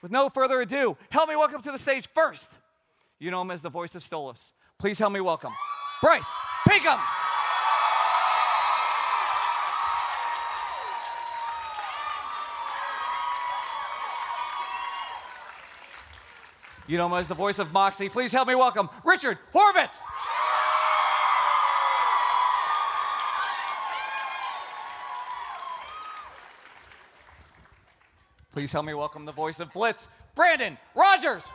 With no further ado, help me welcome to the stage first. You know him as the voice of Stolas. Please help me welcome Bryce Pinkham. You know him as the voice of Moxxie. Please help me welcome Richard Horvitz. Please help me welcome the voice of Blitz, Brandon Rogers.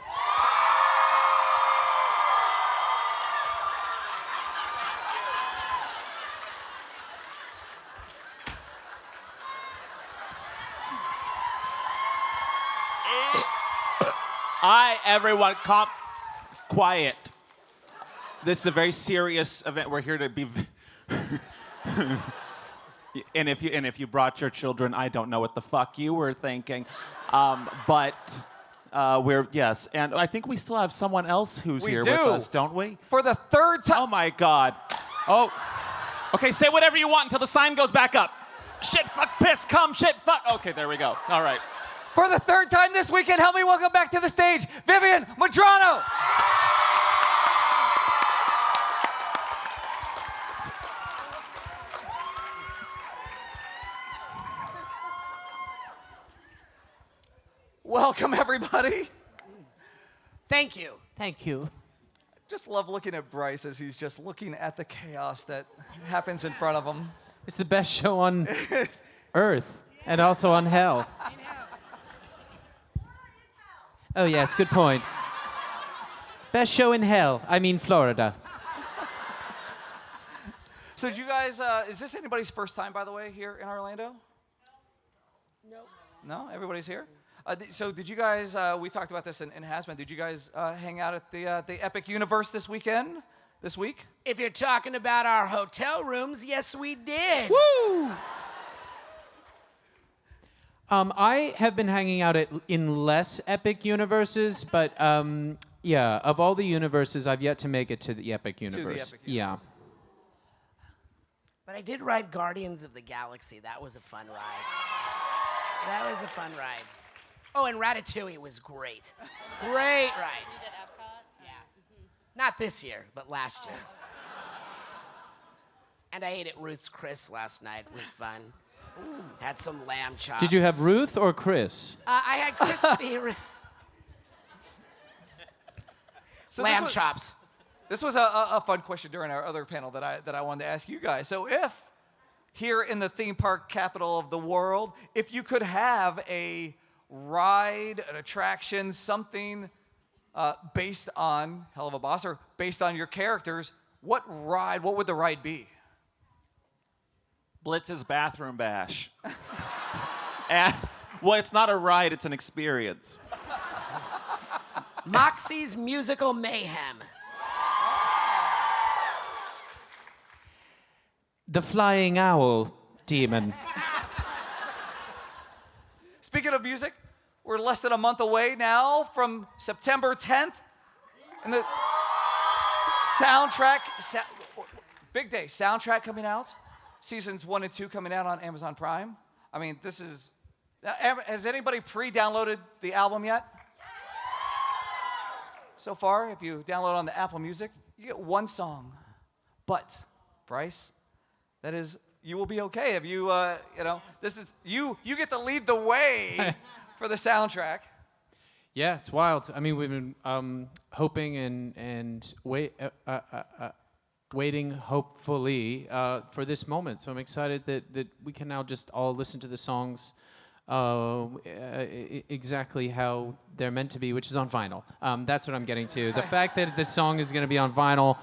Hi, everyone. Quiet. This is a very serious event. We're here to be. And if you brought your children, I don't know what the fuck you were thinking, but yes, and I think we still have someone else who's here with us, don't we? For the third time. Oh my God. Oh. Okay, say whatever you want until the sign goes back up. Shit, fuck, piss, cum, shit, fuck. Okay, there we go. All right. For the third time this weekend, help me welcome back to the stage, Vivienne Maree. Welcome, everybody. Thank you. Thank you. Just love looking at Bryce as he's just looking at the chaos that happens in front of him. It's the best show on Earth and also on Hell. Oh, yes, good point. Best show in Hell. I mean, Florida. So did you guys, is this anybody's first time, by the way, here in Orlando? Nope. No? Everybody's here? So did you guys, we talked about this in Hazbin, did you guys hang out at the Epic Universe this week? If you're talking about our hotel rooms, yes, we did. Woo! I have been hanging out in less epic universes, but yeah, of all the universes, I've yet to make it to the epic universe. Yeah. But I did ride Guardians of the Galaxy. That was a fun ride. Oh, and Ratatouille was great. Great ride. You did Epcot? Yeah. Not this year, but last year. And I ate at Ruth's Chris last night. It was fun. Ooh. Had some lamb chops. Did you have Ruth or Chris? I had crispy lamb chops. This was a fun question during our other panel that I wanted to ask you guys. So if here in the theme park capital of the world, if you could have a ride, an attraction, something based on Helluva Boss or based on your characters, what would the ride be? Blitz's bathroom bash. Well, it's not a ride, it's an experience. Moxxie's musical mayhem. The flying owl demon. Speaking of music, we're less than a month away now from September 10th. And the soundtrack, big day, soundtrack coming out. Seasons 1 and 2 coming out on Amazon Prime. I mean, this is, has anybody pre-downloaded the album yet? So far, if you download on the Apple Music, you get one song. But, Bryce, that is, You Will Be Okay. If you, this is, you get to lead the way for the soundtrack. Yeah, it's wild. I mean, we've been hoping and waiting, hopefully, for this moment. So I'm excited that we can now just all listen to the songs exactly how they're meant to be, which is on vinyl. That's what I'm getting to. The fact that this song is going to be on vinyl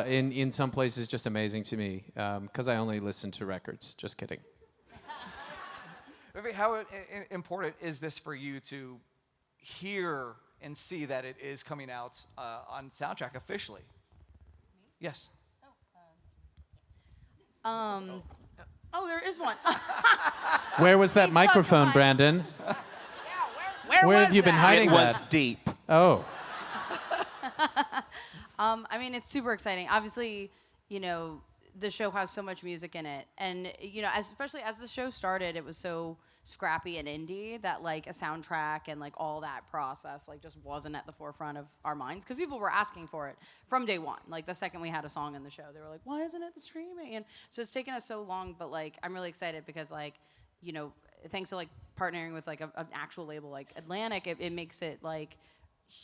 in some places is just amazing to me, because I only listen to records. Just kidding. How important is this for you to hear and see that it is coming out on soundtrack officially? Yes. Oh, there is one. Where was that microphone, Brandon? Yeah, Where have you been hiding It was that? deep. Oh. I mean, it's super exciting. Obviously, the show has so much music in it, and especially as the show started, it was so scrappy and indie that like a soundtrack and like all that process like just wasn't at the forefront of our minds because people were asking for it from day one. Like the second we had a song in the show, they were like, "Why isn't it the streaming?" And so it's taken us so long, but like I'm really excited because like thanks to like partnering with like an actual label like Atlantic, it makes it like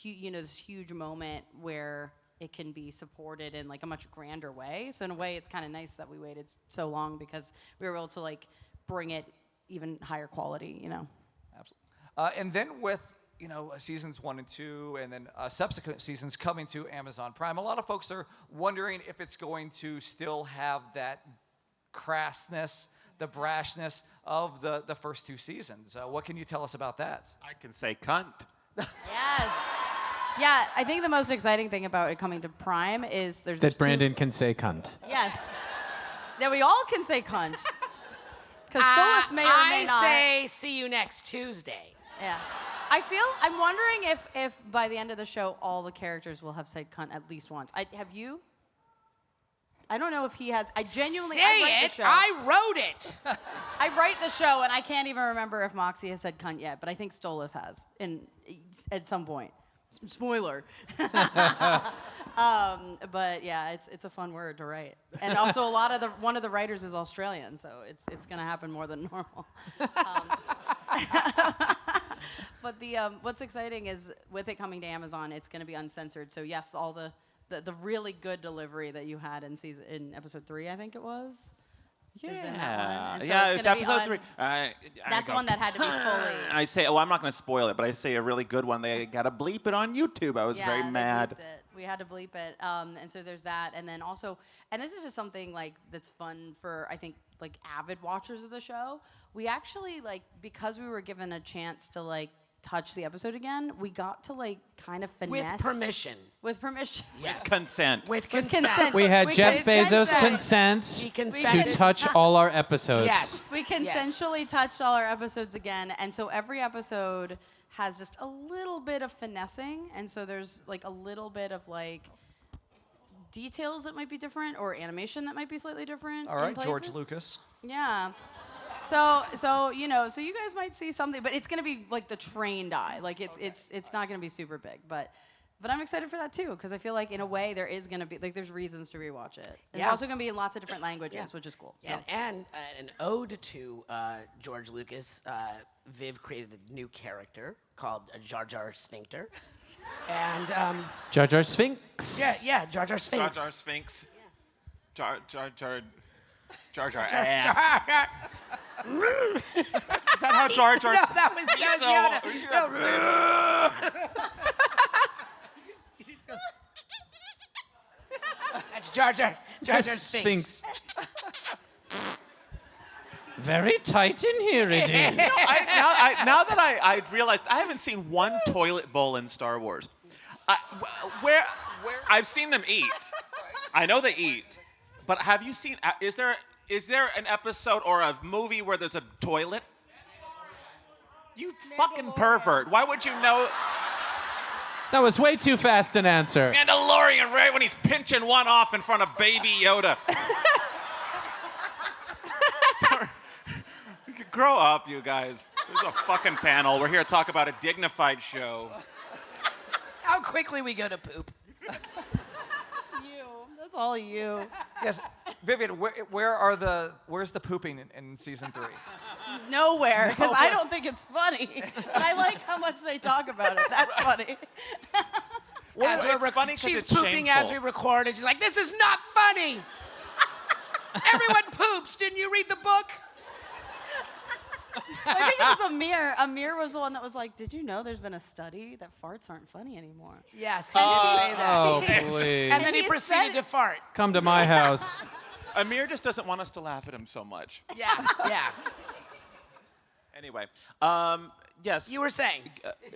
this huge moment where it can be supported in like a much grander way. So in a way, it's kind of nice that we waited so long because we were able to like bring it even higher quality, Absolutely. And then with seasons 1 and 2, and then subsequent seasons coming to Amazon Prime, a lot of folks are wondering if it's going to still have that crassness, the brashness of the first 2 seasons. What can you tell us about that? I can say cunt. Yes. Yeah, I think the most exciting thing about it coming to Prime is there's That just two- Brandon can say cunt. Yes. That we all can say cunt. Because Stolas may or may not. I say see you next Tuesday. Yeah. I'm wondering if by the end of the show all the characters will have said cunt at least once. Have you? I don't know if he has. I genuinely Say I write it. the show. I wrote it. I write the show and I can't even remember if Moxxie has said cunt yet, but I think Stolas has at some point. Spoiler. But yeah, it's a fun word to write, and also one of the writers is Australian, so it's gonna happen more than normal. But what's exciting is with it coming to Amazon, it's gonna be uncensored. So yes, all the really good delivery that you had in episode 3, I think it was. Is in that one. And so it's gonna be episode on- 3. That's one that had to be fully. I say, I'm not going to spoil it, but I say a really good one. They got to bleep it on YouTube. I was very they mad. bleeped it. We had to bleep it. And so there's that. And then also, and this is just something like that's fun for, I think, like avid watchers of the show. We actually, like, because we were given a chance to, like, touch the episode again, we got to, like, kind of finesse. With permission. With permission. Yes. Consent. With With consent. consent. We had We Jeff could Bezos' consent. consent He to consented. touch all our episodes. Yes. We consensually touched all our episodes again. And so every episode has just a little bit of finessing. And so there's, like, a little bit of, like, details that might be different or animation that might be slightly different. All in right, George places. Lucas. Yeah. So you guys might see something, but it's gonna be like the trained eye. Like it's not gonna be super big, but I'm excited for that too because I feel like in a way there is gonna be like there's reasons to rewatch it. And It's Yeah. also gonna be in lots of different languages, which is cool. So. And an ode to George Lucas, Viv created a new character called Jar Jar Sphincter. And Jar Jar Sphinx. yeah, Jar Jar Sphinx. Jar Jar Sphinx. Jar Jar ass. Is that how Jar Jar? No, that was Yoda. That's Jar Jar Sphinx. Very tight in here it is. Now that I realized I haven't seen one toilet bowl in Star Wars. Where I've seen them eat. I know they eat, but have you seen? Is there an episode or a movie where there's a toilet? You fucking pervert! Why would you know? That was way too fast an answer. Mandalorian, right when he's pinching one off in front of Baby Yoda. Sorry. Grow up, you guys. There's a fucking panel. We're here to talk about a dignified show. How quickly we go to poop. You. That's all you. Yes, Vivienne, where's the pooping in season 3? Nowhere, because I don't think it's funny. But I like how much they talk about it. That's funny. It's funny 'cause She's it's pooping shameful. as we record, and she's like, "This is not funny." Everyone poops. Didn't you read the book? I think it was Amir. Amir was the one that was like, "Did you know there's been a study that farts aren't funny anymore?" Yes, he did say that. Oh, please. And then he He proceeded said- to fart. Come to my house. Amir just doesn't want us to laugh at him so much. Yeah. Anyway, yes. You were saying.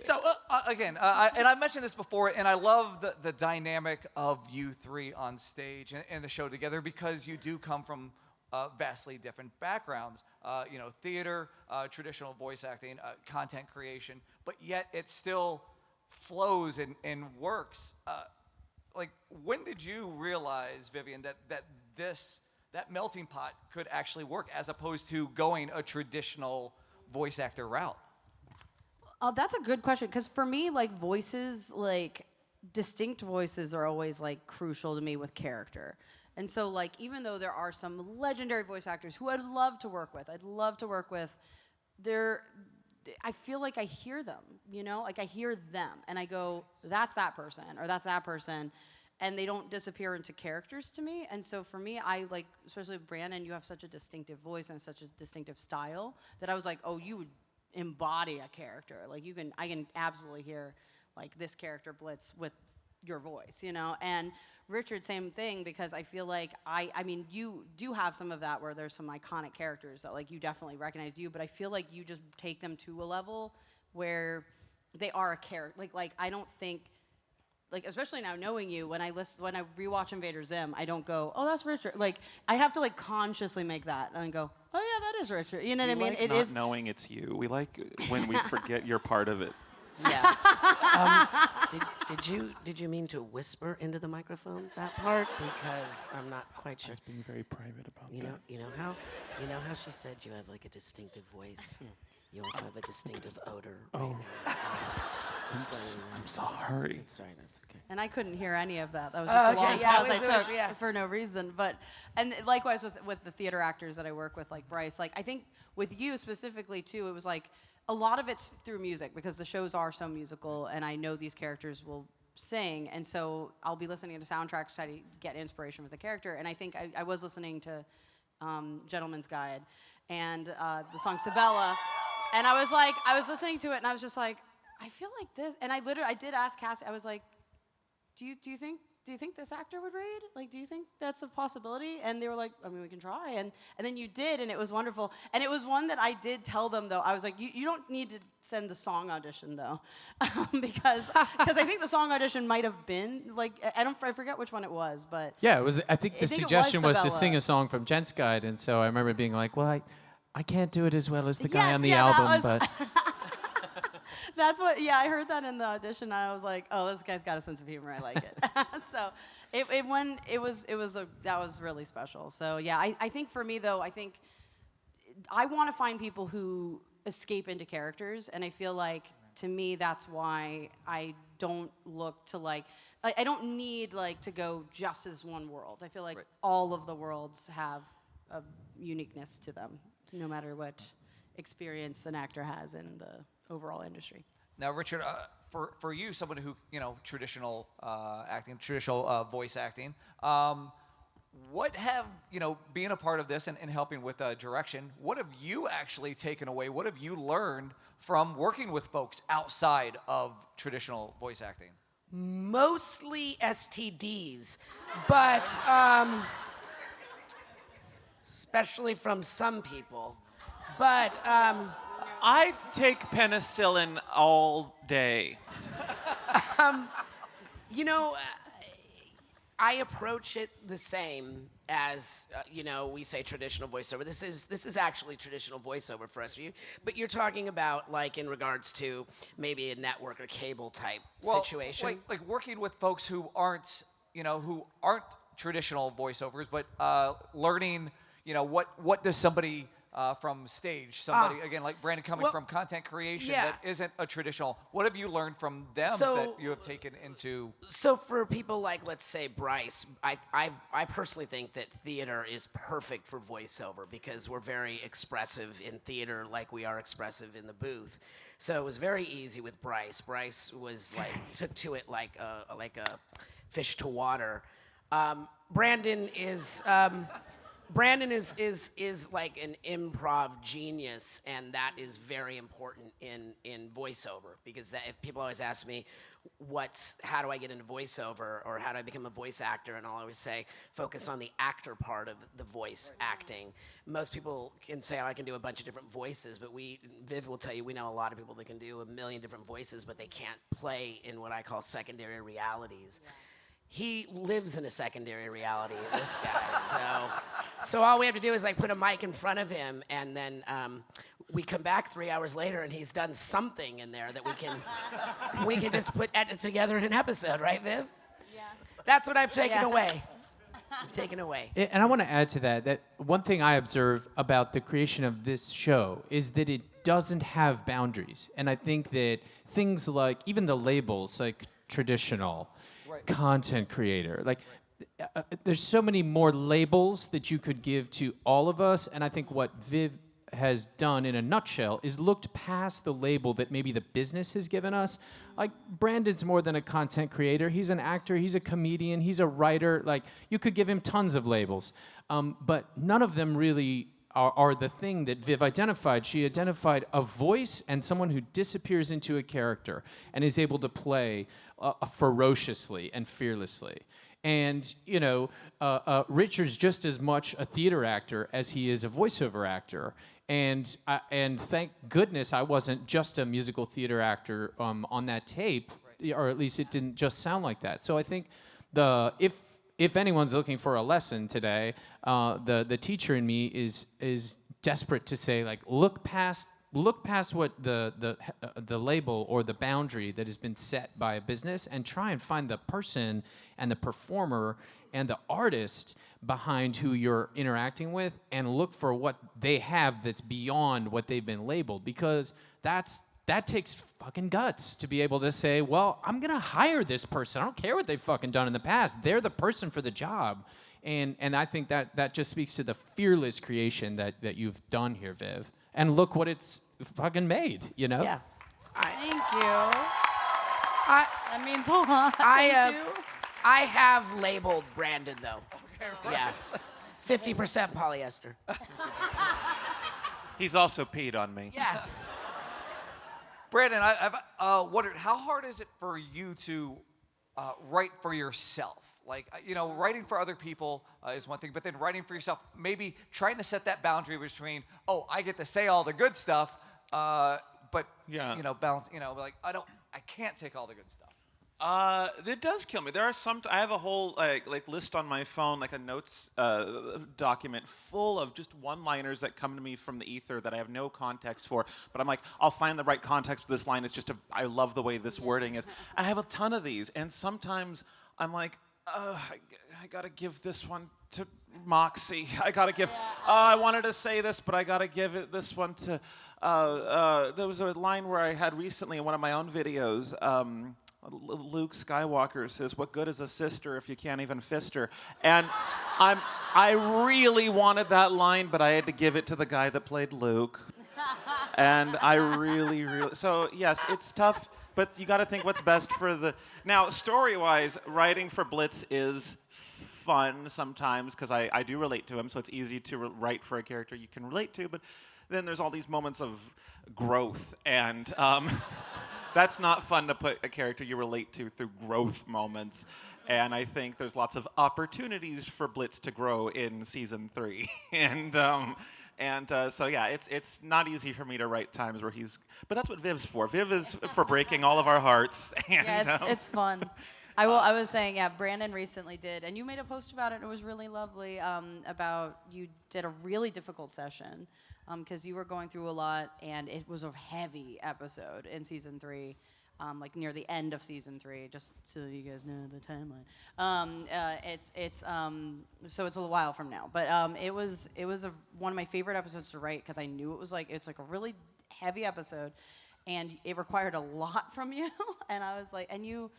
So again, and I mentioned this before, and I love the dynamic of you three on stage and the show together because you do come from vastly different backgrounds. Theater, traditional voice acting, content creation, but yet it still flows and works. Like, when did you realize, Vivienne, that melting pot could actually work as opposed to going a traditional voice actor route? That's a good question, because for me, like, voices, like, distinct voices are always, like, crucial to me with character. And so, like, even though there are some legendary voice actors who I'd love to work with, I feel like I hear them, you know? Like, I hear them, and I go, that's that person, or that's that person, and they don't disappear into characters to me. And so for me, I, like, especially with Brandon, you have such a distinctive voice and such a distinctive style that I was like, oh, you would embody a character. Like, I can absolutely hear, like, this character Blitz with your voice, you know? And Richard, same thing, because I feel like I mean, you do have some of that where there's some iconic characters that, like, you definitely recognize you, but I feel like you just take them to a level where they are a character. Like, I don't think, like, especially now knowing you, when I rewatch Invader Zim, I don't go, oh, that's Richard. Like, I have to, like, consciously make that and go, oh yeah, that is Richard. You know what I mean? Like not knowing it's you. We like when we forget you're part of it. Yeah. Did you mean to whisper into the microphone that part? Because I'm not quite sure. I was being very private about that. You know how she said you have, like, a distinctive voice. You also have a distinctive odor. Right now, so just so you know. I'm sorry. Sorry, that's okay. And I couldn't hear any of that. That was just a long pause I took yeah. for no reason. But, and likewise with the theater actors that I work with, like Bryce, like, I think with you specifically too, it was like a lot of it's through music, because the shows are so musical, and I know these characters will sing, and so I'll be listening to soundtracks to try to get inspiration for the character. And I think I was listening to Gentleman's Guide and the song Sabella, and I was listening to it, and I was just like, I feel like this, and I did ask Cassie, I was like, do you think this actor would read? Like, do you think that's a possibility? And they were like, I mean, we can try. And then you did, and it was wonderful. And it was one that I did tell them, though. I was like, you don't need to send the song audition, though. because I think the song audition might have been, like, I forget which one it was, but. Yeah, it was. I think the suggestion was to Sabella. sing a song from Gents Guide, and so I remember being like, well, I can't do it as well as the guy Yes, on the yeah, that album, was- but. That's what, yeah, I heard that in the audition, and I was like, oh, this guy's got a sense of humor, I like it. So that was really special. So yeah, I think for me though, I want to find people who escape into characters, and I feel like, to me, that's why I don't look to, like, I don't need, like, to go just as one world. I feel like all of the worlds have a uniqueness to them, no matter what experience an actor has in the overall industry. Now, Richard, for you, someone who, traditional acting, traditional voice acting, what have, being a part of this and helping with direction, what have you actually taken away? What have you learned from working with folks outside of traditional voice acting? Mostly STDs, but especially from some people. But I take penicillin all day. I approach it the same as we say traditional voiceover. This is actually traditional voiceover for us. But you're talking about, like, in regards to maybe a network or cable type situation. Like working with folks who aren't traditional voiceovers, but learning, what does somebody from stage, somebody again like Brandon coming from content creation that isn't a traditional. What have you learned from them that you have taken into? So for people like, let's say, Bryce, I personally think that theater is perfect for voiceover, because we're very expressive in theater, like we are expressive in the booth. So it was very easy with Bryce. Bryce was like took to it like a fish to water. Brandon is like an improv genius, and that is very important in voiceover, because if people always ask me, how do I get into voiceover, or how do I become a voice actor, and I'll always say, focus on the actor part of the voice acting. Most people can say, I can do a bunch of different voices, but Viv will tell you, we know a lot of people that can do a million different voices, but they can't play in what I call secondary realities. Yeah. He lives in a secondary reality, this guy. So all we have to do is, like, put a mic in front of him, and then we come back 3 hours later, and he's done something in there that we can just put together in an episode, right, Viv? Yeah. That's what I've taken away. I've taken away. And I want to add to that one thing I observe about the creation of this show is that it doesn't have boundaries. And I think that things like even the labels, like traditional, content creator, like there's so many more labels that you could give to all of us. And I think what Viv has done in a nutshell is looked past the label that maybe the business has given us. Like Brandon's more than a content creator. He's an actor, he's a comedian, he's a writer. Like you could give him tons of labels. But none of them really are the thing that Viv identified. She identified a voice and someone who disappears into a character and is able to play ferociously and fearlessly. And, you know, Richard's just as much a theater actor as he is a voiceover actor. And thank goodness I wasn't just a musical theater actor on that tape, or at least it didn't just sound like that. So I think if anyone's looking for a lesson today, the teacher in me is desperate to say, like, look past what the label or the boundary that has been set by a business and try and find the person and the performer and the artist behind who you're interacting with and look for what they have that's beyond what they've been labeled, because that takes fucking guts to be able to say, well, I'm gonna hire this person. I don't care what they've fucking done in the past. They're the person for the job. And I think that just speaks to the fearless creation that you've done here, Viv. And look what it's fucking made, you know? Yeah. Thank you. That means a lot. Thank you. I have labeled Brandon, though. Okay, right. Yeah. 50% polyester. He's also peed on me. Yes. Brandon, I've wondered, how hard is it for you to write for yourself? Like, you know, writing for other people is one thing, but then writing for yourself, maybe trying to set that boundary between, oh, I get to say all the good stuff, but, you know, balance, you know, like, I can't take all the good stuff. It does kill me. There are some. I have a whole like list on my phone, like a notes document full of just one-liners that come to me from the ether that I have no context for. But I'm like, I'll find the right context for this line. It's just I love the way this wording is. I have a ton of these, and sometimes I'm like, I gotta give this one to Moxxie. I gotta give. I wanted to say this, but I gotta give this one to. There was a line where I had recently in one of my own videos. Luke Skywalker says, "What good is a sister if you can't even fist her?" And I really wanted that line, but I had to give it to the guy that played Luke. And I really, so yes, it's tough, but you got to think what's best for the. Now, story-wise, writing for Blitz is fun sometimes because I do relate to him, so it's easy to write for a character you can relate to. But then there's all these moments of growth and. That's not fun to put a character you relate to through growth moments. And I think there's lots of opportunities for Blitz to grow in season 3. So yeah, it's not easy for me to write times where he's, but that's what Viv's for. Viv is for breaking all of our hearts. And, yeah, it's fun. I was saying, yeah, Brandon recently did, and you made a post about it, and it was really lovely, about you did a really difficult session. Because you were going through a lot, and it was a heavy episode in season 3, like near the end of season 3, just so you guys know the timeline. So it's a while from now, but it was one of my favorite episodes to write because I knew it's like a really heavy episode, and it required a lot from you, and I was like, and you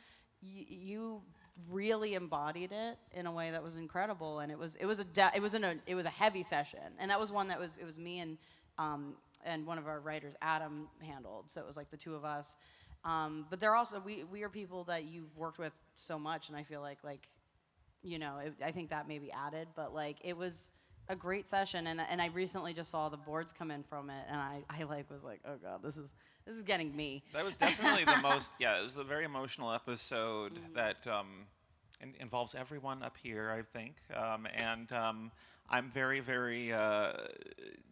really embodied it in a way that was incredible, and it was a heavy session, and that was one that it was me and one of our writers, Adam, handled. So it was like the two of us. But they're also we are people that you've worked with so much, and I feel like you know, I think that maybe added, but like it was a great session, and I recently just saw the boards come in from it, and I was like, oh god, this is getting me. That was definitely the most, yeah, it was a very emotional episode that involves everyone up here, I think. I'm very, very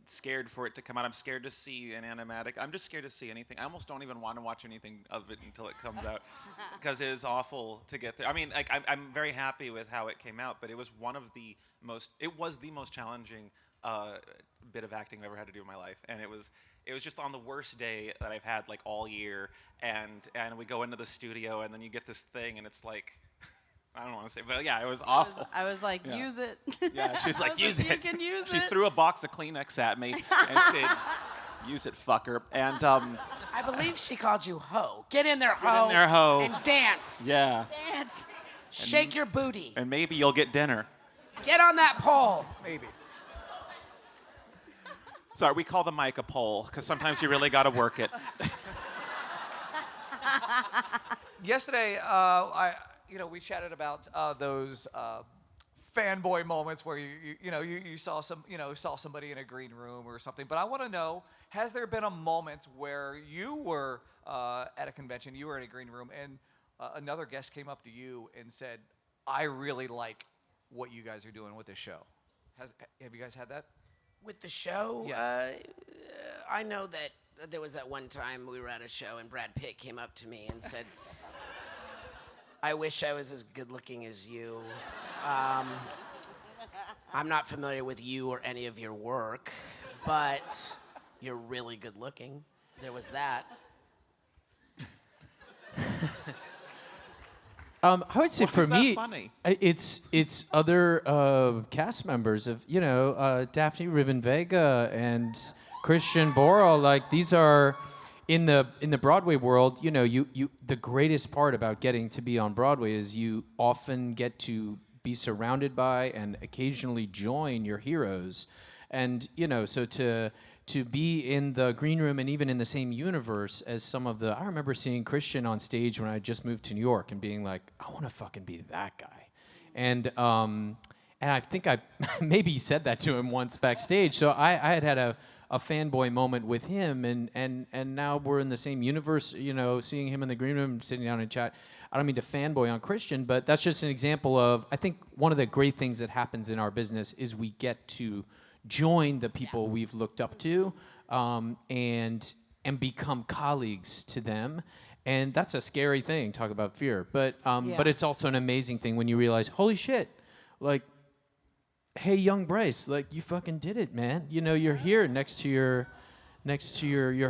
scared for it to come out. I'm scared to see an animatic. I'm just scared to see anything. I almost don't even want to watch anything of it until it comes out because it is awful to get there. I mean, like, I'm very happy with how it came out, but it was the most challenging bit of acting I've ever had to do in my life. And it was just on the worst day that I've had like all year, and we go into the studio, and then you get this thing, and it's like, I don't want to say, but yeah, it was awful. I was like, use it. Yeah, she was like, use it. You can use it. She threw a box of Kleenex at me and said, Use it, fucker. And I believe she called you ho. Get in there, ho. Get in there, ho. And dance. yeah, Dance. Shake your booty. and maybe you'll get dinner. Get on that pole. Maybe. Sorry, we call the mic a pole because sometimes you really got to work it. Yesterday, we chatted about those fanboy moments where you saw somebody in a green room or something. But I want to know, has there been a moment where you were at a convention, you were in a green room, and another guest came up to you and said, "I really like what you guys are doing with this show"? Have you guys had that? With the show, Yes. I know that there was that one time we were at a show and Brad Pitt came up to me and said, "I wish I was as good looking as you. I'm not familiar with you or any of your work, but you're really good looking." There was that. I would say Why for is that me, funny? it's other cast members of Daphne Riven-Vega and Christian Borle. Like these are in the Broadway world. You the greatest part about getting to be on Broadway is you often get to be surrounded by and occasionally join your heroes, and so to be in the green room and even in the same universe as some of the. I remember seeing Christian on stage when I just moved to New York and being like, I want to fucking be that guy. And I think I maybe said that to him once backstage. So I had a fanboy moment with him, and now we're in the same universe, seeing him in the green room, sitting down and chat. I don't mean to fanboy on Christian, but that's just an example of, I think one of the great things that happens in our business is we get to join the people we've looked up to, and become colleagues to them, and that's a scary thing. Talk about fear, but it's also an amazing thing when you realize, holy shit, like, hey, young Bryce, like you fucking did it, man. You're here next to your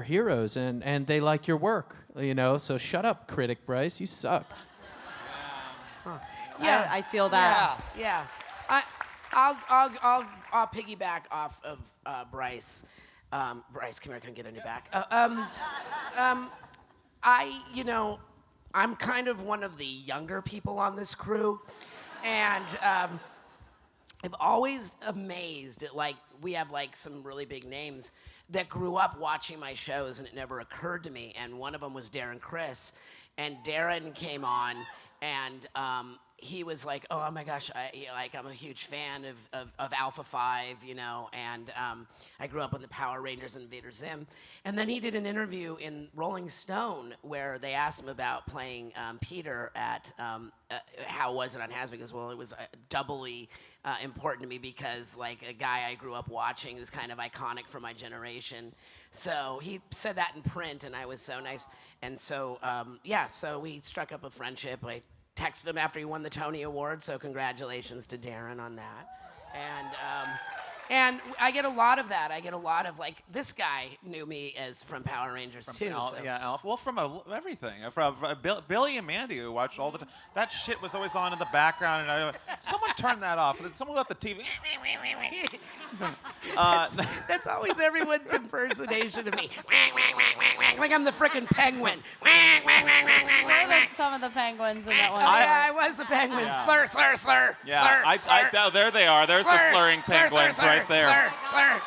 heroes, and they like your work. So shut up, critic Bryce, you suck. Yeah, I feel that. Yeah. I'll piggyback off of Bryce. Bryce, come here, I can get on your back. I'm kind of one of the younger people on this crew, and I'm always amazed at, like, we have like some really big names that grew up watching my shows, and it never occurred to me. And one of them was Darren Criss, and Darren came on, and he was like, "Oh my gosh, I'm a huge fan of Alpha 5, and I grew up on the Power Rangers and Invader Zim." And then he did an interview in Rolling Stone where they asked him about playing Peter at how was it on Hazbin. He goes, "Well, it was doubly important to me because, like, a guy I grew up watching who's kind of iconic for my generation." So he said that in print, and I was so nice. And so so we struck up a friendship. I texted him after he won the Tony Award, so congratulations to Darren on that. And I get a lot of that. I get a lot of, like, this guy knew me as from Power Rangers too. Alf. Well, from everything. From Billy and Mandy, who watched all the time. That shit was always on in the background, and someone turned that off. And then someone left the TV. That's always everyone's impersonation of me. Like I'm the frickin' penguin. We're like some of the penguins in that one. I was the penguin. Yeah. Slur, slur, slur. Yeah, slur. there they are. There's the slurring penguins right there. Slur.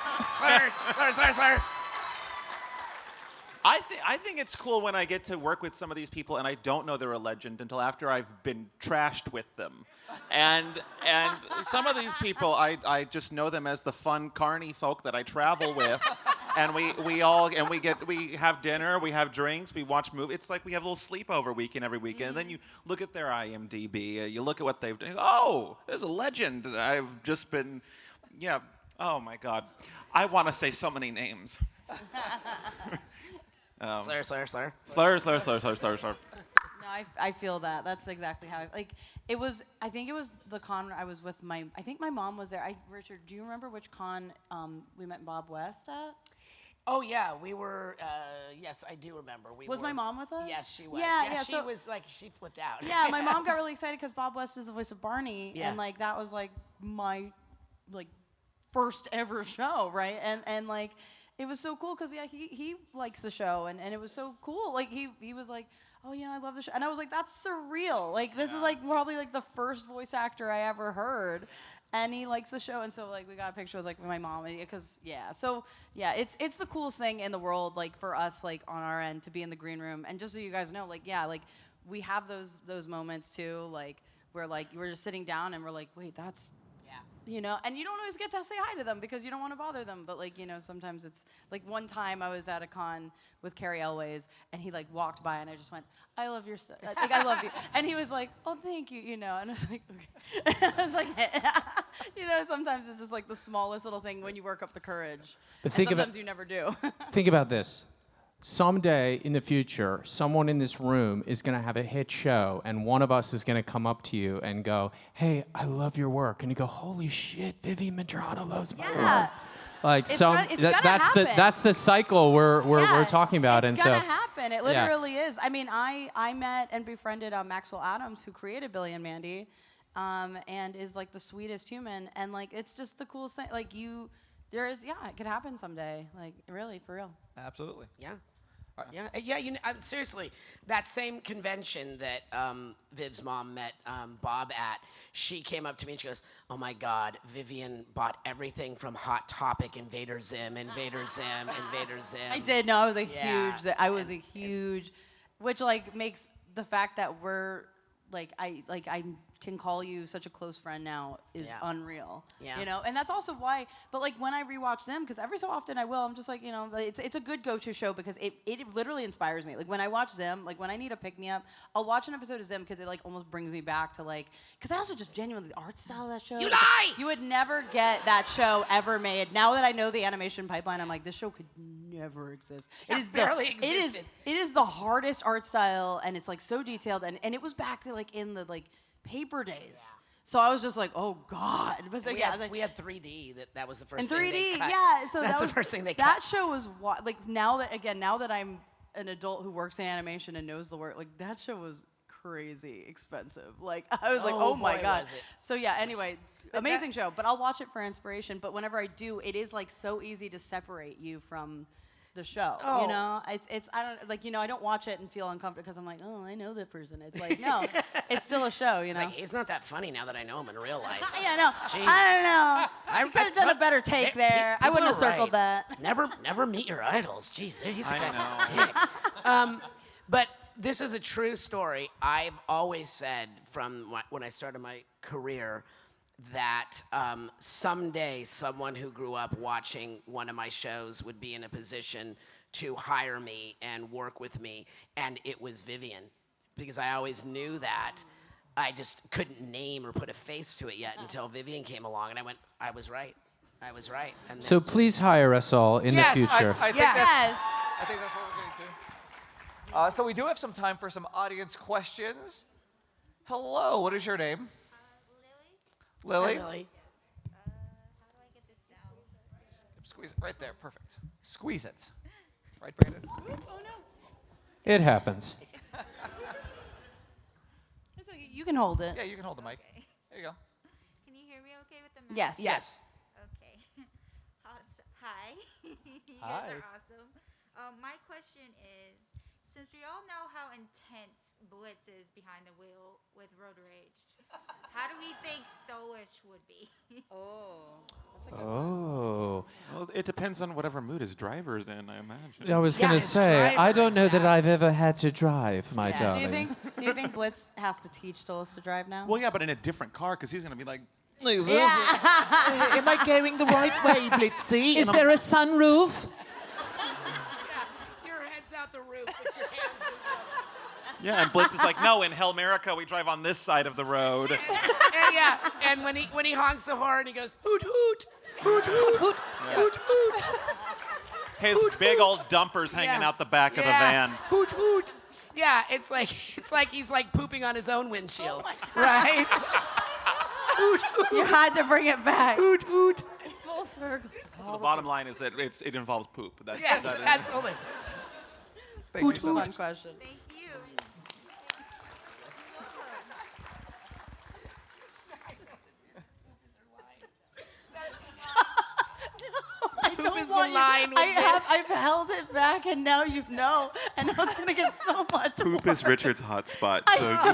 I think it's cool when I get to work with some of these people and I don't know they're a legend until after I've been trashed with them. And some of these people, I just know them as the fun carny folk that I travel with. And we have dinner, we have drinks, we watch movies. It's like we have a little sleepover weekend every weekend. And then you look at their IMDb, you look at what they've done. Oh, there's a legend. I've just been, oh my God. I want to say so many names. Slur. Slur. No, I feel that. That's exactly how it was. I think it was the con I was with I think my mom was there. Richard, do you remember which con we met Bob West at? Oh yeah, we were. Yes, I do remember. Was my mom with us? Yes, she was. Yeah. She was like, she flipped out. Yeah, my mom got really excited because Bob West is the voice of Barney, Yeah. and like that was like my first ever show, right? And like. it was so cool because he likes the show and it was so cool. Like he was like, oh yeah, I love the show, and I was like, that's surreal. Like this is like probably like the first voice actor I ever heard, and he likes the show, and so like we got a picture with like my mom because it's the coolest thing in the world like for us like on our end to be in the green room, and just so you guys know like like we have those moments too like where like we're just sitting down and we're like, wait, that's. You know, and you don't always get to say hi to them because you don't want to bother them. But like, you know, sometimes it's like one time I was at a con with Carrie Elways and he like walked by and I just went, I love your stuff. Like, I love you. And he was like, oh, thank you. You know, and I was like, okay. I was like, you know, sometimes it's just like the smallest little thing when you work up the courage. But and sometimes you never do. Think about this. Someday in the future, someone in this room is going to have a hit show, and one of us is going to come up to you and go, hey, I love your work. And you go, holy shit, Vivienne Maree loves my work. Like that's the cycle we're talking about. It's gonna happen. It literally is. I mean, I met and befriended Maxwell Adams, who created Billy and Mandy, and is like the sweetest human. And like it's just the coolest thing. Like it could happen someday. Like really, for real. Absolutely. Yeah. You know, seriously, that same convention that Viv's mom met Bob at, she came up to me and she goes, oh my God, Vivienne bought everything from Hot Topic, Invader Zim. I did. No, I was a huge, which like makes the fact that we're like, I can call you such a close friend now is unreal. Yeah. You know, and that's also why. But like when I rewatch them, because every so often I will, I'm just like, you know, it's a good go-to show because it literally inspires me. Like when I watch them, like when I need a pick-me-up, I'll watch an episode of them because it like almost brings me back to like, because I also just genuinely the art style of that show. You lie. You would never get that show ever made. Now that I know the animation pipeline, I'm like, this show could never exist. It is barely existed. It is the hardest art style, and it's like so detailed, and it was back like in the like paper days. Yeah. So I was just like, oh God. But so, we had 3D. That was the first thing 3D, they cut. yeah. So that's that was the first thing they cut. That show was like now that I'm an adult who works in animation and knows the work, like that show was crazy expensive. Like I was like, oh my God. So yeah. Anyway, amazing show. But I'll watch it for inspiration. But whenever I do, it is like so easy to separate you from the show. Oh. You know, it's I don't like, you know, I don't watch it and feel uncomfortable because I'm like, oh, I know that person. It's like, no, it's still a show. You know, like, he's not that funny now that I know him in real life. Yeah, no, Jeez. I don't know. I could have done a better take there. I wouldn't have circled that. Never meet your idols. Jeez, he's a guy's a dick. But this is a true story. I've always said from when I started my career that someday someone who grew up watching one of my shows would be in a position to hire me and work with me, and it was Vivienne, because I always knew that. I just couldn't name or put a face to it yet until Vivienne came along, and I went, I was right. And so please hire us all in the future. I think that's what we're going to do. So we do have some time for some audience questions. Hello, what is your name? Lily? Lily. How do I get this down? Squeeze it right there. Perfect. Squeeze it. Right, Brandon? Oh no. It happens. It's okay. You can hold it. Yeah, you can hold the mic. Okay. There you go. Can you hear me okay with the mic? Yes. Yes. Okay. Hi. You Hi. guys are awesome. My question is, since we all know how intense Blitz is behind the wheel with road rage, how do we think Stolas would be? That's a good one. Oh. Well, it depends on whatever mood his driver's in, I imagine. I was going to his say, I driver don't know is that out. I've ever had to drive, my Do darling. you think Blitz has to teach Stolas to drive now? Well, yeah, but in a different car, because he's going to be like, Yeah. am I going the right way, Blitzy? Is there a sunroof? Your head's out the roof, but your hands Yeah, and Blitz is like, no, in Hellmerica, we drive on this side of the road. and when he honks the horn, he goes, hoot, hoot, hoot, hoot, hoot, hoot, hoot. His Hoot, big hoot. old dumpers hanging out the back of the van. Hoot, hoot. Yeah, it's like he's like pooping on his own windshield, right? Hoot, hoot, You had to bring it back. hoot, hoot. Full circle. So the bottom line is that it involves poop. Yes, that is- absolutely. Thank you so Fun much. question. Thank you. I Poop don't is want line with this. I've held it back, and now you know, and now it's gonna get so much Poop worse. is Richard's hot spot. I So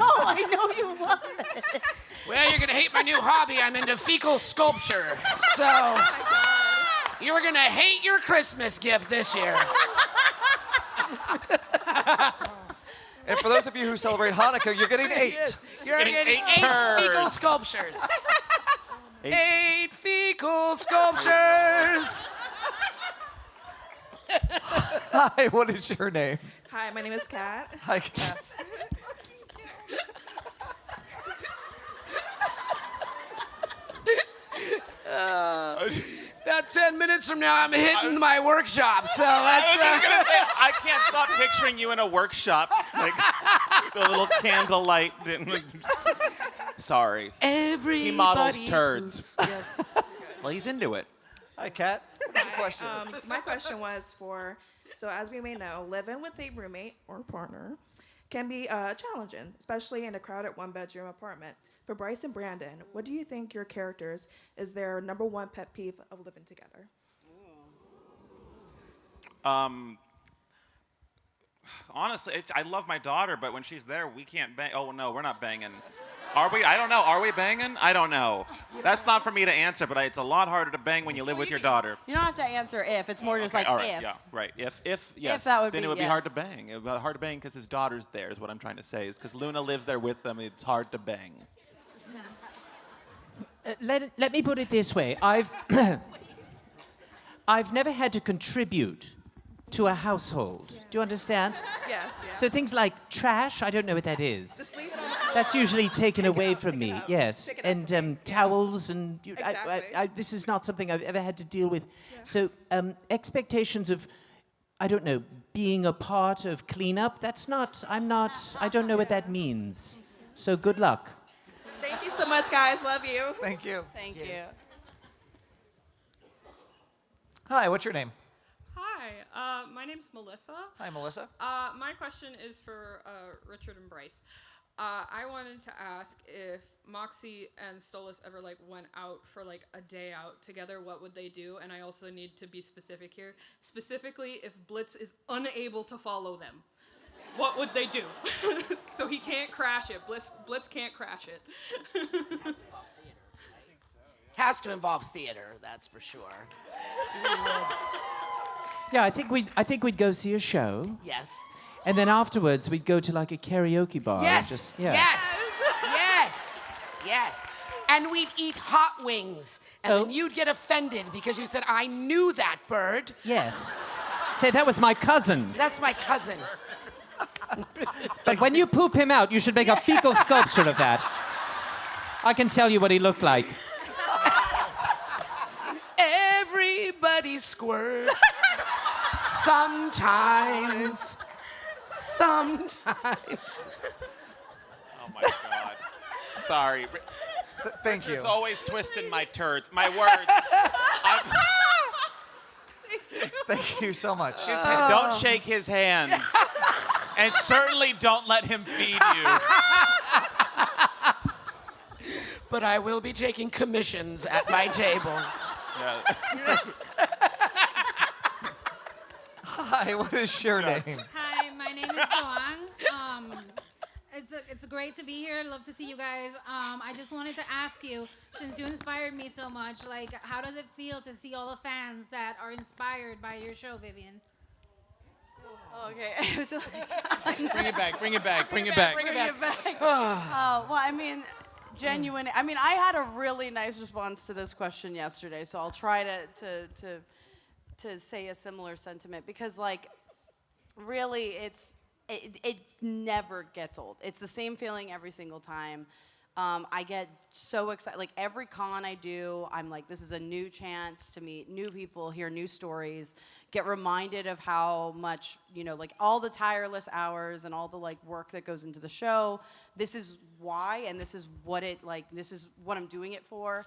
know you love it. Well, you're gonna hate my new hobby. I'm into fecal sculpture. So you were gonna hate your Christmas gift this year. And for those of you who celebrate Hanukkah, you're getting 8. You're getting 8 fecal sculptures. 8 fecal sculptures. Hi, what is your name? Hi, my name is Kat. Hi, Kat. About 10 minutes from now, I'm hitting my workshop. So I was that's. just gonna say, I can't stop picturing you in a workshop, like the little candlelight. Sorry. Everybody He models turds. moves. Yes. Well, he's into it. Hi, Kat. What's your question? So my question was so as we may know, living with a roommate or partner can be challenging, especially in a crowded one-bedroom apartment. For Bryce and Brandon, what do you think your characters is their number one pet peeve of living together? Honestly, I love my daughter, but when she's there, we can't bang. Oh, no, we're not banging. Are we? I don't know. Are we banging? I don't know. That's not for me to answer, but it's a lot harder to bang when you live with your daughter. You don't have to answer if. It's more just Okay, like all right, if. yeah, right. If yes, that would then be it would be yes. hard to bang. It would be hard to bang because his daughter's there, is what I'm trying to say. Is because Luna lives there with them, it's hard to bang. Let me put it this way. I've never had to contribute to a household. Do you understand? Yes, yeah. So things like trash, I don't know what that is. Just leave it on the floor. That's usually taken away from me. up. Yes, Pick it up and and towels and Exactly. this is not something I've ever had to deal with. So expectations of, I don't know, being a part of cleanup. That's not. I'm not. I don't know what that means. So good luck. Thank you so much, guys. Love you. Thank you. Thank you. Hi, what's your name? Hi, my name's Melissa. Hi, Melissa. My question is for Richard and Bryce. I wanted to ask if Moxxie and Stolas ever went out for a day out together, what would they do? And I also need to be specific here. Specifically, if Blitz is unable to follow them, what would they do? So he can't crash it. Blitz can't crash it. Has to involve theater, that's for sure. Yeah, I think we'd go see a show, Yes. and then afterwards we'd go to a karaoke bar. Yes. Yeah. Yes. Yes. Yes. And we'd eat hot wings. And then you'd get offended because you said, I knew that bird. Yes. Say, that was my cousin. That's my cousin. But when you poop him out, you should make a fecal sculpture of that. I can tell you what he looked like. Everybody squirts. Sometimes. Sometimes. Oh my God. Sorry. Thank you. It's always twisting my turds, my words. Thank you so much. Don't shake his hands. And certainly don't let him feed you. But I will be taking commissions at my table. Yeah. Hi, what is your name? Hi, my name is Joang. It's great to be here. Love to see you guys. I just wanted to ask you, since you inspired me so much, how does it feel to see all the fans that are inspired by your show, Vivienne? Okay. Bring it back. Bring it back. Bring it back. Bring it back. Well, I mean, genuine. I mean, I had a really nice response to this question yesterday, so I'll try to say a similar sentiment because, really, it never gets old. It's the same feeling every single time. I get so excited. Every con I do, I'm like, this is a new chance to meet new people, hear new stories, get reminded of how much, all the tireless hours and all the work that goes into the show. This is why, and this is what this is what I'm doing it for.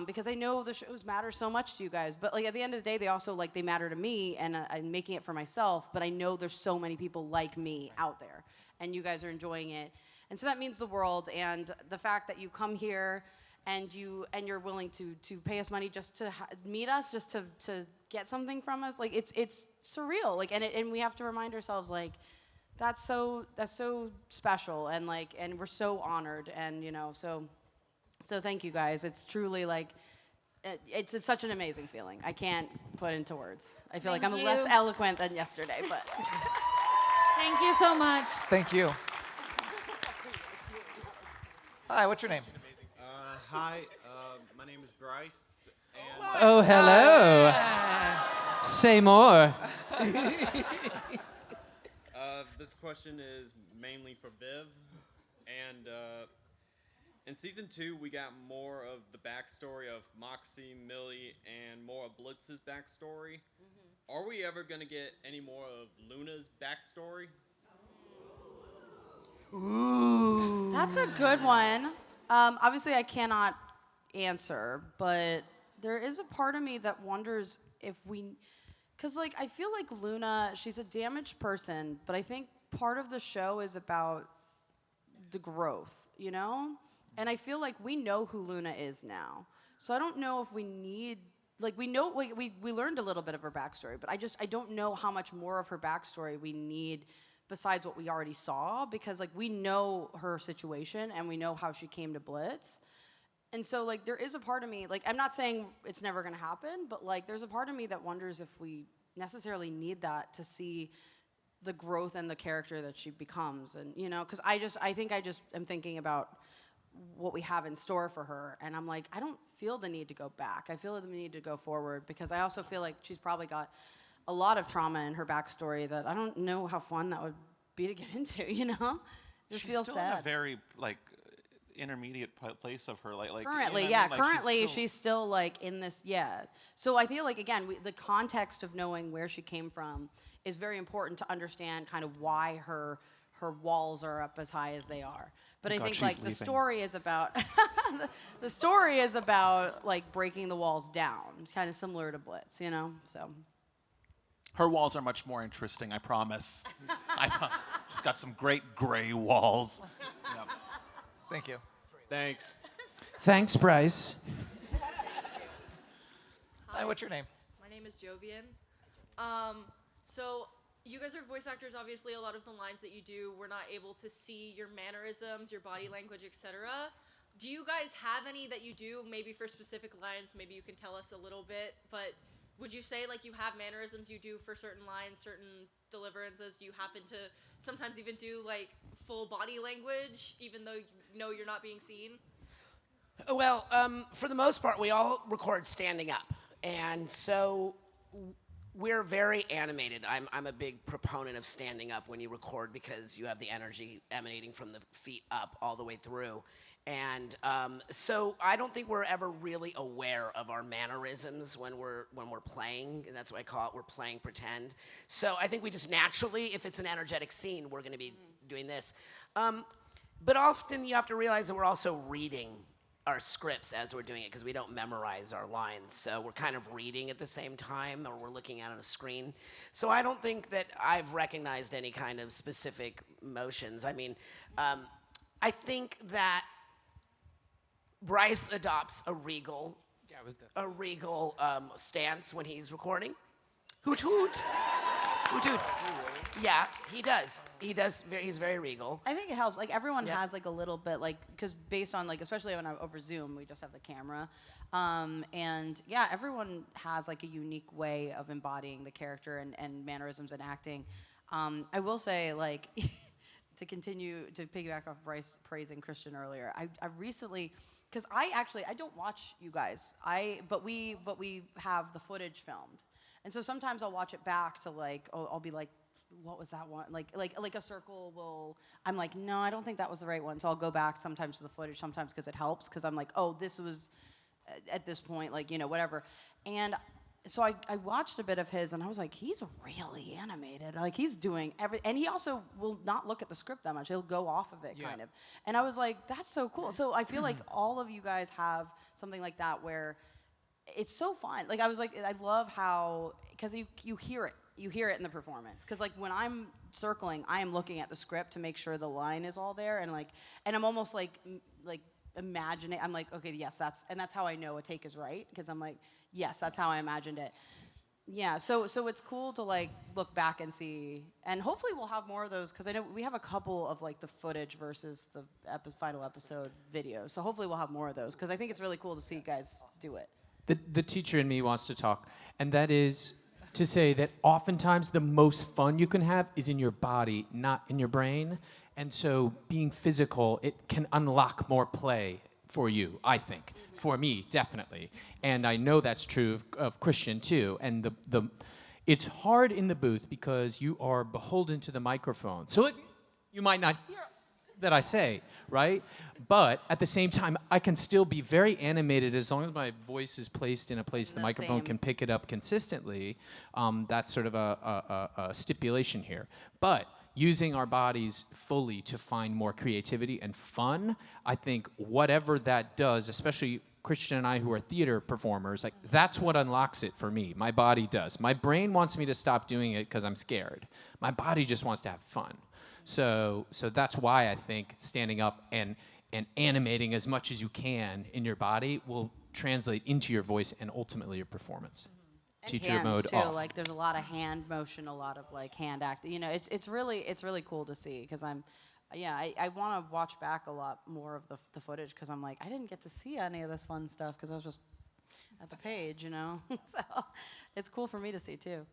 Because I know the shows matter so much to you guys, but at the end of the day, they also they matter to me, and I'm making it for myself. But I know there's so many people like me out there, and you guys are enjoying it, and so that means the world. And the fact that you come here and you're willing to pay us money just to meet us, just to get something from us. Like it's surreal. Like and we have to remind ourselves like that's so special, and we're so honored, and so thank you guys. It's truly like it's such an amazing feeling. I can't put into words. I feel like I'm less eloquent than yesterday, but Thank you so much. Thank you. Hi, what's your name? Hi, my name is Bryce. And Oh, hello. Say more. this question is mainly for Viv. And in season 2, we got more of the backstory of Moxxie, Millie, and more of Blitz's backstory. Are we ever going to get any more of Luna's backstory? Ooh. That's a good one. Obviously, I cannot answer, but there is a part of me that wonders if because I feel like Luna, she's a damaged person, but I think part of the show is about the growth, And I feel like we know who Luna is now, so I don't know if we need. We know we learned a little bit of her backstory, but I don't know how much more of her backstory we need besides what we already saw, because we know her situation and we know how she came to Blitz. And so there is a part of me, I'm not saying it's never going to happen, but there's a part of me that wonders if we necessarily need that to see the growth and the character that she becomes. And because I think I just am thinking about what we have in store for her, and I'm I don't feel the need to go back. I feel the need to go forward, because I also feel like she's probably got a lot of trauma in her backstory that I don't know how fun that would be to get into, Just She's feel still sad. in a very intermediate place of her Currently, currently she's still in this, So I feel again, the context of knowing where she came from is very important to understand kind of why her walls are up as high as they are. But I think the story is about the story is about breaking the walls down. It's kind of similar to Blitz, So Her walls are much more interesting, I promise. She's got some great gray walls. Yep. Thank you. Thanks. Thanks, Bryce. Hi, what's your name? My name is Jovian. So you guys are voice actors. Obviously, a lot of the lines that you do, we're not able to see your mannerisms, your body language, etc. Do you guys have any that you do, maybe for specific lines? Maybe you can tell us a little bit, but would you say you have mannerisms you do for certain lines, certain deliverances? Do you happen to sometimes even do full body language, even though you're not being seen? Well, for the most part, we all record standing up, and so we're very animated. I'm a big proponent of standing up when you record, because you have the energy emanating from the feet up all the way through. And so I don't think we're ever really aware of our mannerisms when we're playing, and that's what I call it. We're playing pretend. So I think we just naturally, if it's an energetic scene, we're going to be doing this. But often you have to realize that we're also reading our scripts as we're doing it, because we don't memorize our lines. So we're kind of reading at the same time, or we're looking at it on a screen. So I don't think that I've recognized any kind of specific motions. I mean, I think that Bryce adopts a regal stance when he's recording. Hoot hoot. Hoot hoot. Yeah, he does. He's very regal. I think it helps. Everyone has a little bit, because based on especially when I'm over Zoom, we just have the camera, and everyone has a unique way of embodying the character and mannerisms and acting. I will say to continue to piggyback off Bryce praising Christian earlier. I recently. Because I don't watch you guys. But we have the footage filmed, and so sometimes I'll watch it back to I'll be what was that one? Like a circle will. I'm no, I don't think that was the right one. So I'll go back sometimes to the footage, sometimes because it helps. Because I'm oh, this was at this point, whatever. And so I watched a bit of his, and I was he's really animated. He's doing and he also will not look at the script that much. He'll go off of it, kind of. And I was that's so cool. So I feel all of you guys have something like that where it's so fun. I was I love how, because you hear it. You hear it in the performance. Because when I'm circling, I am looking at the script to make sure the line is all there, and and I'm almost imagining. I'm like, okay, yes, that's how I know a take is right, because I'm like, yes, that's how I imagined it. Yeah, so it's cool to like look back and see, and hopefully we'll have more of those, because I know we have a couple of like the footage versus the final episode videos. So hopefully we'll have more of those, because I think it's really cool to see you guys do it. The teacher in me wants to talk, and that is to say that oftentimes the most fun you can have is in your body, not in your brain. And so being physical, it can unlock more play for you, I think. For me, definitely. And I know that's true of Christian, too. And it's hard in the booth because you are beholden to the microphone. So you might not hear that I say, right? But at the same time, I can still be very animated as long as my voice is placed in a place the microphone can pick it up consistently. That's sort of a stipulation here. But using our bodies fully to find more creativity and fun, I think whatever that does, especially Christian and I who are theater performers, like that's what unlocks it for me. My body does. My brain wants me to stop doing it because I'm scared. My body just wants to have fun. So that's why I think standing up and animating as much as you can in your body will translate into your voice and ultimately your performance. And Teacher hands mode too. off. Like there's a lot of hand motion, a lot of like hand acting. You know, it's really cool to see, because I want to watch back a lot more of the footage, because I'm like, I didn't get to see any of this fun stuff because I was just at the page, you know. So it's cool for me to see too.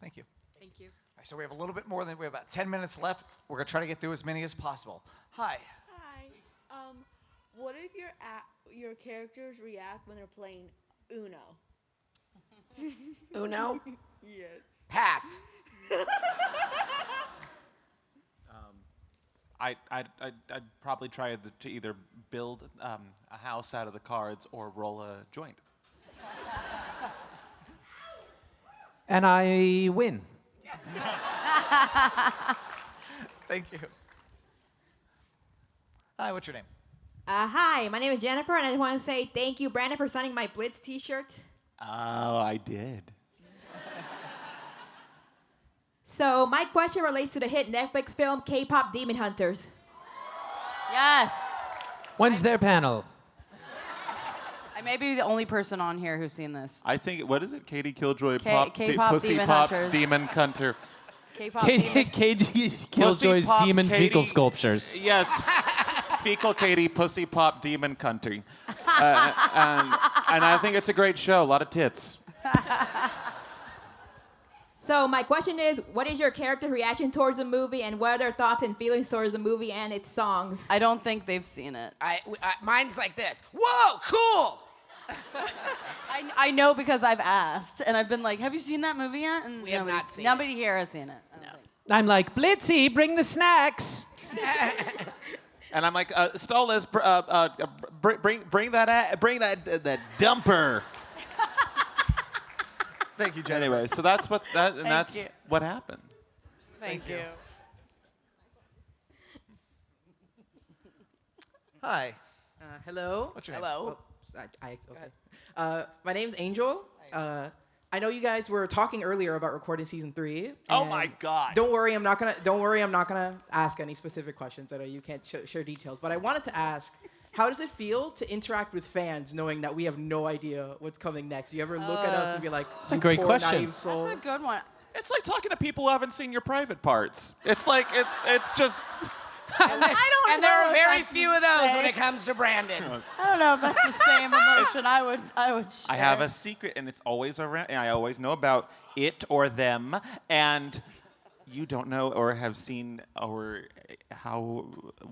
Thank you. Thank you. All right, so we have a little bit more than we have about 10 minutes left. We're gonna try to get through as many as possible. Hi. Hi. What if your characters react when they're playing Uno? Uno? Yes. Pass. I'd probably try to either build a house out of the cards or roll a joint. And I win. Thank you. Hi, what's your name? Hi, my name is Jennifer, and I just want to say thank you, Brandon, for signing my Blitz t-shirt. Oh, I did. So my question relates to the hit Netflix film K-pop Demon Hunters. Yes. When's their panel? I may be the only person on here who's seen this. I think, what is it? Katie Killjoy, K-pop Pussy Demon Pop, Hunters. Demon Hunter. K-pop Demon. Killjoy's Pussy Pop demon Katie- fecal sculptures. Yes. Fecal Katie, Pussy Pop, Demon Hunter. And I think it's a great show. A lot of tits. So my question is, what is your character reaction towards the movie, and what are their thoughts and feelings towards the movie and its songs? I don't think they've seen it. Mine's like this. Whoa, cool. I know because I've asked, and I've been like, have you seen that movie yet? And We have not seen nobody here has seen it. I don't think. I'm like, Blitzy, bring the snacks. And I'm like, Stolas, bring that dumper. Thank you, Jennifer. Anyway, so that's what you. what happened. Thank you. Hi. Hello. What's your name? Hello. Okay. My name's Angel. I know you guys were talking earlier about recording season 3. Oh my God. Don't worry, I'm not gonna ask any specific questions. I know you can't share details, but I wanted to ask, how does it feel to interact with fans knowing that we have no idea what's coming next? You ever look at us and be like, That's a "You great poor question." naive soul"? That's a good one. It's like talking to people who haven't seen your private parts. It's like it's just. And there are very few of those when same. it comes to Brandon. I don't know if that's the same emotion I would share. I have a secret, and it's always around. And I always know about it or them, and you don't know or have seen or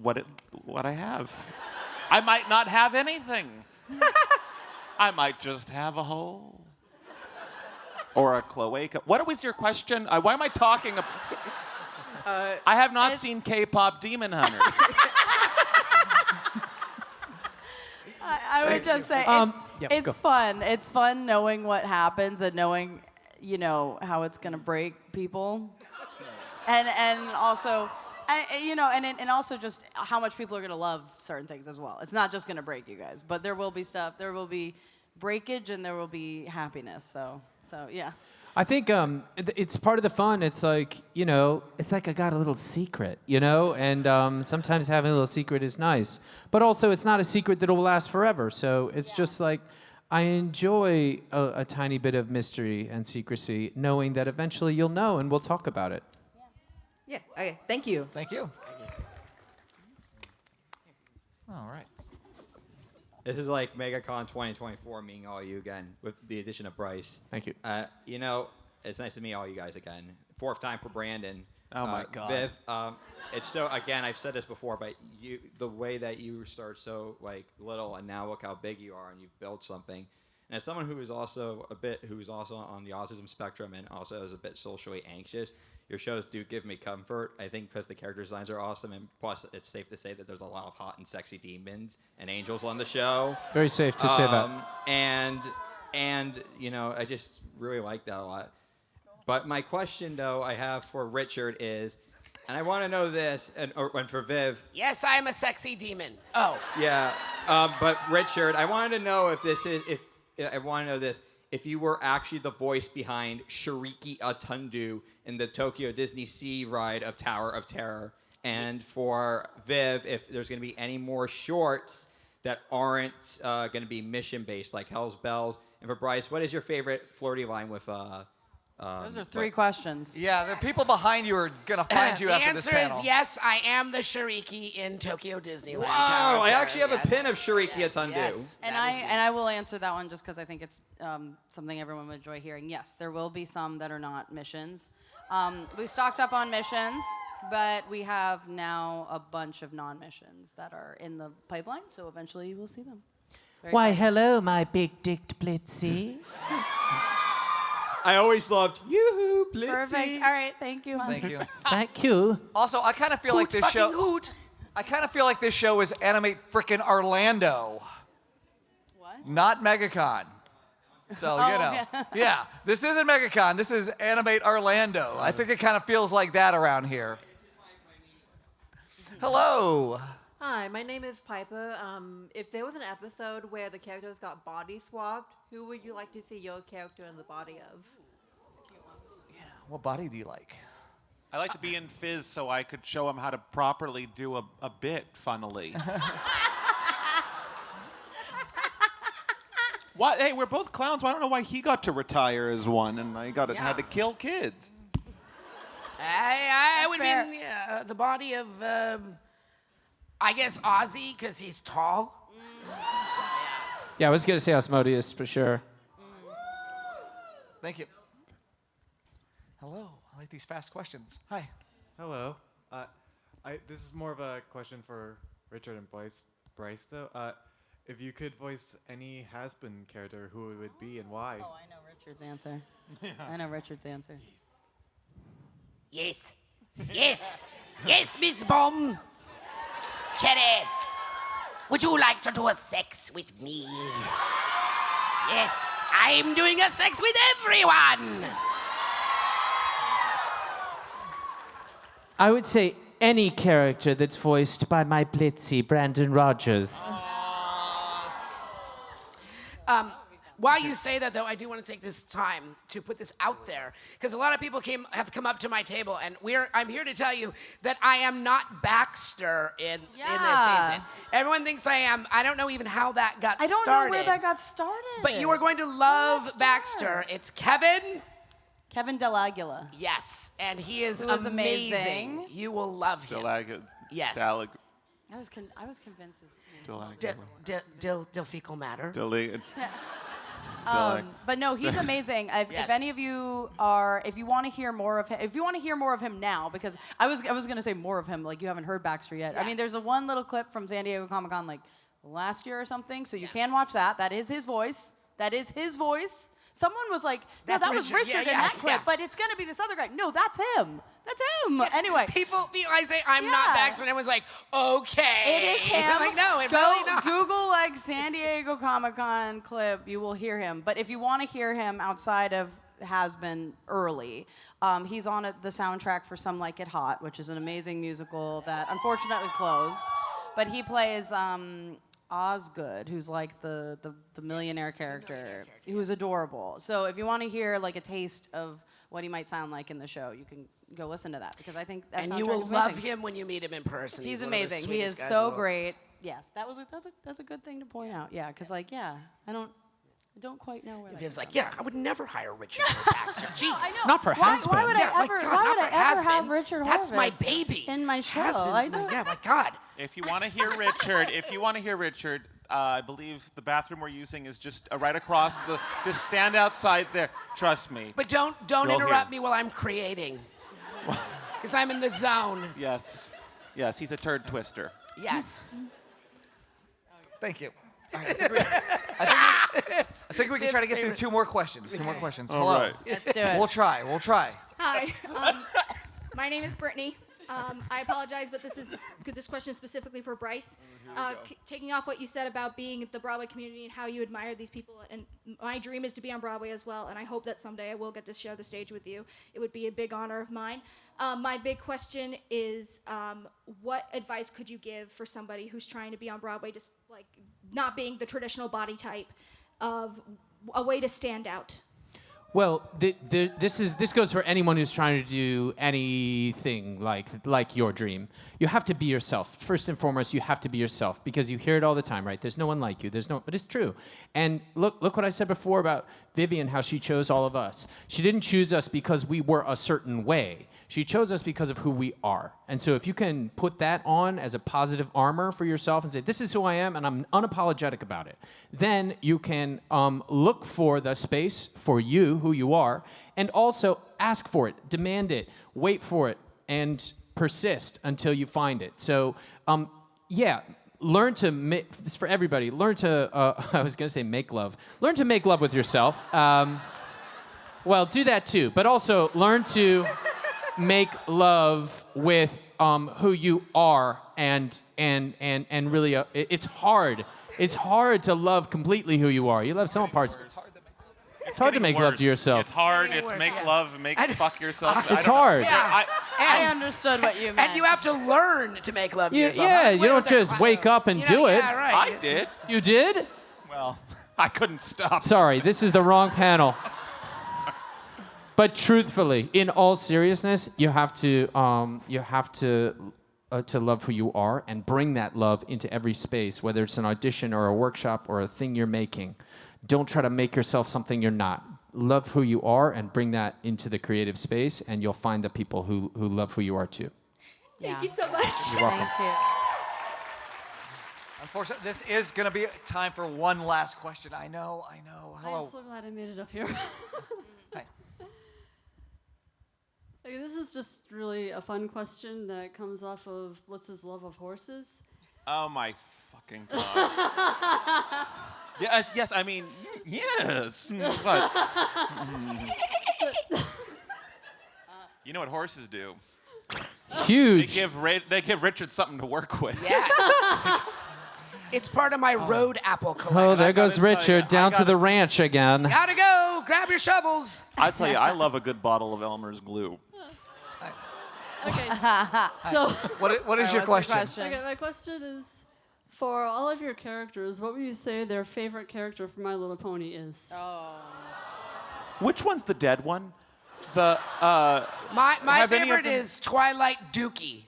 what I have. I might not have anything. I might just have a hole or a cloaca. What was your question? Why am I talking? I have not seen K-pop Demon Hunters. I would just say it's fun. It's fun knowing what happens and knowing, how it's gonna break people, and also, and also just how much people are gonna love certain things as well. It's not just gonna break you guys, but there will be stuff. There will be breakage and there will be happiness. So yeah. I think it's part of the fun. It's like, it's like I got a little secret, and sometimes having a little secret is nice. But also, it's not a secret that will last forever. So it's just like I enjoy a tiny bit of mystery and secrecy, knowing that eventually you'll know and we'll talk about it. Yeah. Okay. Thank you. Thank you. All right. This is like MegaCon 2024 meeting all you again with the addition of Bryce. Thank you. It's nice to meet all you guys again. Fourth time for Brandon. Oh my God. Viv, it's so, again, I've said this before, but the way that you start so like little and now look how big you are and you've built something. And as someone who's also on the autism spectrum and also is a bit socially anxious, your shows do give me comfort, I think, because the character designs are awesome, and plus it's safe to say that there's a lot of hot and sexy demons and angels on the show. Very safe to say that. And I just really like that a lot. But my question, though, I have for Richard is, and I want to know this, and for Viv. Yes, I am a sexy demon. Oh. Yeah, but Richard, I wanted to know if you were actually the voice behind Shiriki Atundu in the Tokyo Disney Sea ride of Tower of Terror. And for Viv, if there's going to be any more shorts that aren't going to be mission-based, like Hell's Bells. And for Bryce, what is your favorite flirty line with... Those are three questions. Yeah, the people behind you are going to find you after this panel. The answer is yes, I am the Shiriki in Tokyo Disneyland. Wow, I actually have a pin of Shiriki Atundu. Yes, And I will answer that one just because I think it's something everyone would enjoy hearing. Yes, there will be some that are not missions. We stocked up on missions, but we have now a bunch of non-missions that are in the pipeline, so eventually you will see them. Why, hello, my big-dicked Blitzy. I always loved Yoo-hoo, Blitzy. Perfect. All right, thank you. Thank you. Thank you. Also, I kind of feel like this show... I kind of feel like this show is Animate frickin' Orlando. What? Not MegaCon. So, yeah, this isn't MegaCon. This is Animate Orlando. I think it kind of feels like that around here. Hello. Hi, my name is Piper. If there was an episode where the characters got body swapped, who would you like to see your character in the body of? Yeah, what body do you like? I like to be in Fizz so I could show him how to properly do a bit, funnily. What? Hey, we're both clowns. I don't know why he got to retire as one and I had to kill kids. I would be in the body of, I guess, Ozzy, because he's tall. So, Yeah, I was going to say Asmodeus for sure. Thank you. Hello. I like these fast questions. Hi. Hello. This is more of a question for Richard and Bryce though. If you could voice any Hazbin character, who it would be and why? Oh, I know Richard's answer. I know Richard's answer. Yes. Yes. Yes, Miss Bomb. Sherry, would you like to do a sex with me? Yes, I'm doing a sex with everyone. I would say any character that's voiced by my Blitzy, Brandon Rogers. While you say that, though, I do want to take this time to put this out there, because a lot of people have come up to my table, and I'm here to tell you that I am not Baxter in this season. Everyone thinks I am. I don't know even how that got started. I don't know where that got started. But you are going to love Baxter. It's Kevin Del Aguila. Yes, and he is amazing. You will love him. Yes. I was convinced. Del fecal matter. But no, he's amazing. If any of you if you want to hear more of him, now, because I was gonna say more of him, like you haven't heard Baxter yet. Yeah. I mean, there's a one little clip from San Diego Comic-Con like last year or something, so you can watch that. That is his voice. Someone was like, "No, that was Richard in that clip, but it's gonna be this other guy." No, that's him. That's him. Yeah. Anyway, I say I'm not Baxter, and everyone's like, "Okay." It is him. I'm like, no, Go really not. Google like San Diego Comic-Con clip. You will hear him. But if you want to hear him outside of Hazbin early, he's on the soundtrack for Some Like It Hot, which is an amazing musical that unfortunately closed. But he plays Osgood, who's like the millionaire character, who's adorable. So if you want to hear like a taste of what he might sound like in the show, you can go listen to that because I think that And you soundtrack will is love amazing. him when you meet him in person. He's one of the amazing. He sweetest is guys so in the world. great. Yes, that's a good thing to point out. Yeah, because like I don't quite know where. Viv's like, yeah, I would never hire Richard for Baxter. Jeez. Not for Why Hazbin. would Yeah, I my ever? God, why not would I for ever have Hazbin. Richard That's my Horvitz baby. in my show? Hasbin's yeah, my God. If you want to hear Richard, I believe the bathroom we're using is just right across just stand outside there. Trust me. But don't You'll interrupt hear. me while I'm creating. Because I'm in the zone. Yes, he's a turd twister. Yes. Thank you. All right, I think we can try to get through two more questions. Two more questions. All Hello. right. Let's do it. We'll try. Hi, my name is Brittany. I apologize, but this question is specifically for Bryce. Taking off what you said about being the Broadway community and how you admire these people, and my dream is to be on Broadway as well, and I hope that someday I will get to share the stage with you. It would be a big honor of mine. My big question is, what advice could you give for somebody who's trying to be on Broadway, just like not being the traditional body type, of a way to stand out? Well, this goes for anyone who's trying to do anything like your dream. You have to be yourself. First and foremost, you have to be yourself because you hear it all the time, right? There's no one like you. But it's true. And look what I said before about Vivienne, how she chose all of us. She didn't choose us because we were a certain way. She chose us because of who we are. And so if you can put that on as a positive armor for yourself and say, this is who I am and I'm unapologetic about it, then you can look for the space for you, who you are, and also ask for it, demand it, wait for it, and persist until you find it. So, learn to make, this is for everybody, learn to, I was going to say make love. Learn to make love with yourself. Well, do that too, but also learn to make love with who you are, and really, it's hard. It's hard to love completely who you are. You love some parts. It's hard to make love to yourself. It's hard. It's make love, fuck yourself. It's hard. Yeah. I understood what you meant. And you have to learn to make love to yourself. Yeah, you don't just wake up and do it. Yeah, right. I did. You did? Well, I couldn't stop. Sorry, this is the wrong panel. But truthfully, in all seriousness, you have to love who you are and bring that love into every space, whether it's an audition or a workshop or a thing you're making. Don't try to make yourself something you're not. Love who you are and bring that into the creative space, and you'll find the people who love who you are too. Thank you so much. You're welcome. Thank you. Unfortunately, this is going to be time for one last question. I know. Hello. I'm so glad I made it up here. Hi. Okay, this is just really a fun question that comes off of Blitz's love of horses. Oh my fucking God. Yes, I mean, yes. What? You know what horses do? Huge. They give Richard something to work with. Yes. It's part of my road apple collection. Oh, there goes Richard down to the ranch again. Gotta go. Grab your shovels. I tell you, I love a good bottle of Elmer's glue. Okay, so What is your question? Okay, my question is, for all of your characters, what would you say their favorite character from My Little Pony is? Oh. Which one's the dead one? The My have any of favorite them- is Twilight Dookie.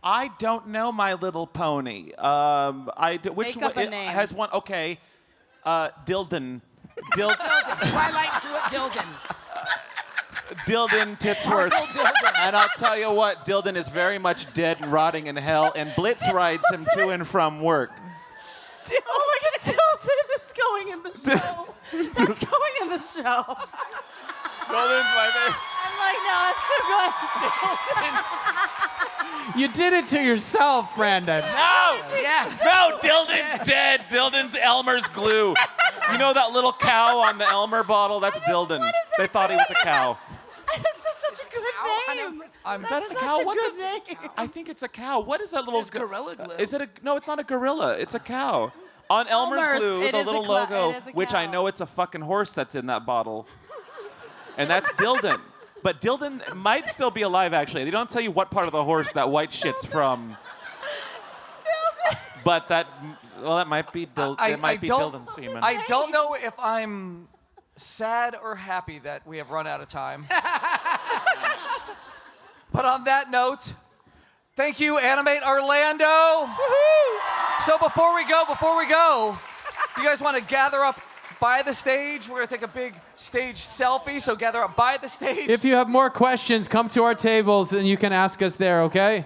I don't know My Little Pony. Which Make up one a name. has one? Okay, Dilden. Twilight Dilden. Dilden Titsworth. And I'll tell you what, Dilden is very much dead and rotting in hell, and Blitz rides him to and from work. Oh my God, Dilton is going in the show. That's going in the show. Dilden's my favorite. I'm like, no, it's too good. Dilton. You did it to yourself, Brandon. No, Dilden's dead. Dilden's Elmer's glue. You know that little cow on the Elmer bottle? That's Dilden. They thought he was a cow. That's just such a good name. Is that a That's cow? such a What's good name. I think it's a cow. What is that little? It's gorilla glue. Is it a? No, it's not a gorilla. It's a cow. On Elmer's glue, it the is a little it logo, is a which I cow. know it's a fucking horse that's in that bottle, and that's Dilden. But Dilden might still be alive, actually. They don't tell you what part of the horse that white shit's from. But that might be building semen. I don't know if I'm sad or happy that we have run out of time. But on that note, thank you, Animate Orlando. Woo-hoo! So before we go, you guys want to gather up by the stage? We're going to take a big stage selfie, so gather up by the stage. If you have more questions, come to our tables and you can ask us there, okay?